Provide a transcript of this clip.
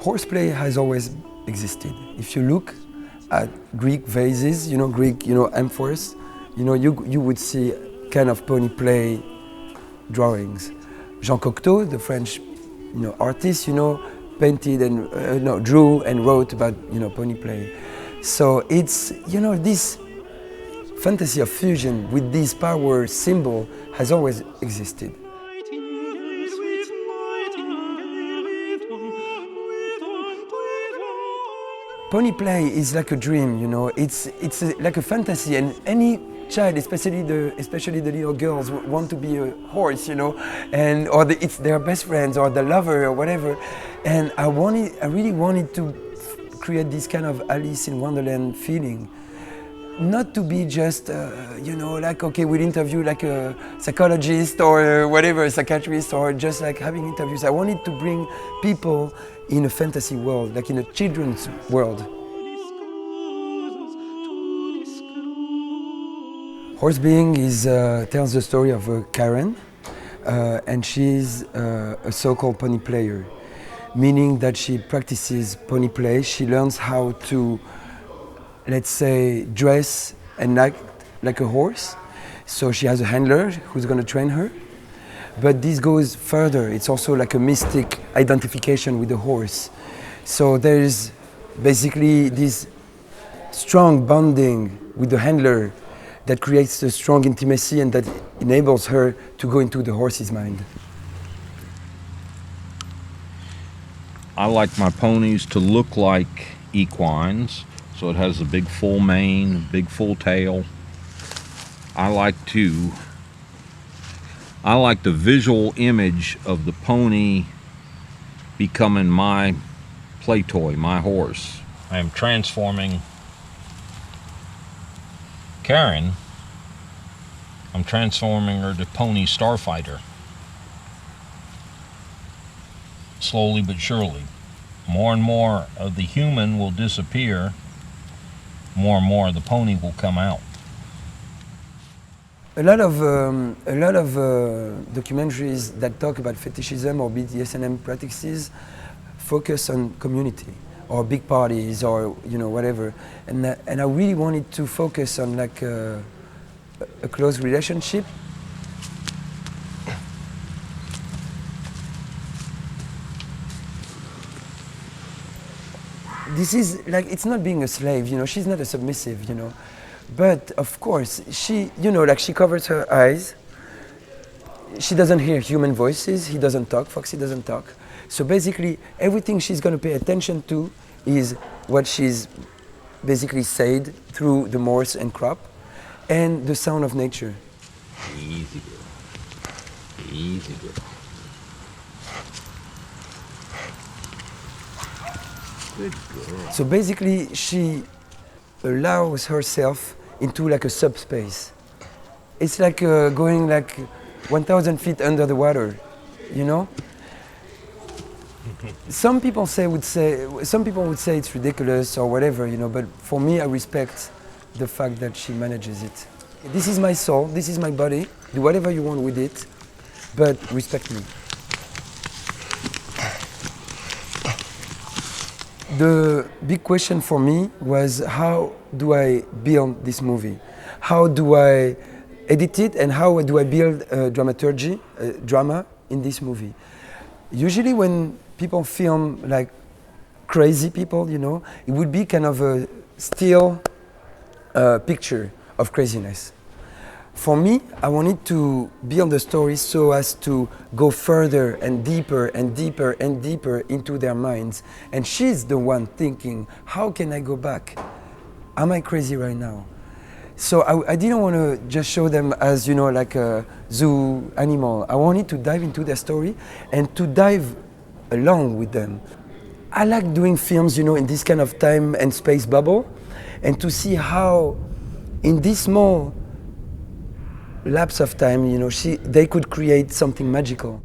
Horseplay has always existed. If you look at Greek vases, Greek, amphors, you would see kind of pony play drawings. Jean Cocteau, the French, artist, painted and drew and wrote about, pony play. So it's, this fantasy of fusion with this power symbol has always existed. Pony play is like a dream, It's like a fantasy, and any child, especially the little girls, want to be a horse, it's their best friends or the lover or whatever. And I really wanted to create this kind of Alice in Wonderland feeling. Not to be just, we'll interview like a psychologist or whatever, a psychiatrist, or just like having interviews. I wanted to bring people in a fantasy world, like in a children's world. Horse Being tells the story of Karen, and she's a so-called pony player, meaning that she practices pony play. She learns how to, let's say, dress and act like a horse. So she has a handler who's going to train her. But this goes further. It's also like a mystic identification with the horse. So there's basically this strong bonding with the handler that creates a strong intimacy and that enables her to go into the horse's mind. I like my ponies to look like equines. So it has a big full mane, big full tail. I like the visual image of the pony becoming my play toy, my horse. I am transforming Karen. I'm transforming her to Pony Starfighter. Slowly but surely. More and more of the human will disappear. More and more of the pony will come out. A lot of documentaries that talk about fetishism or BDSM practices focus on community or big parties or whatever, and I really wanted to focus on like a close relationship. This is like, it's not being a slave, she's not a submissive, But of course, she covers her eyes. She doesn't hear human voices. He doesn't talk, Foxy doesn't talk. So basically, everything she's going to pay attention to is what she's basically said through the Morse and crop and the sound of nature. Easy girl. Easy girl. Good girl. So basically, she allows herself into like a subspace. It's like going like 1,000 feet under the water, Some people would say it's ridiculous or whatever, But for me, I respect the fact that she manages it. This is my soul. This is my body. Do whatever you want with it, but respect me. The big question for me was, how do I build this movie? How do I edit it, and how do I build drama in this movie? Usually when people film like crazy people, it would be kind of a still picture of craziness. For me, I wanted to build the story so as to go further and deeper and deeper and deeper into their minds. And she's the one thinking, how can I go back? Am I crazy right now? So I didn't want to just show them as, like a zoo animal. I wanted to dive into their story and to dive along with them. I like doing films, in this kind of time and space bubble, and to see how in this small lapse of time, they could create something magical.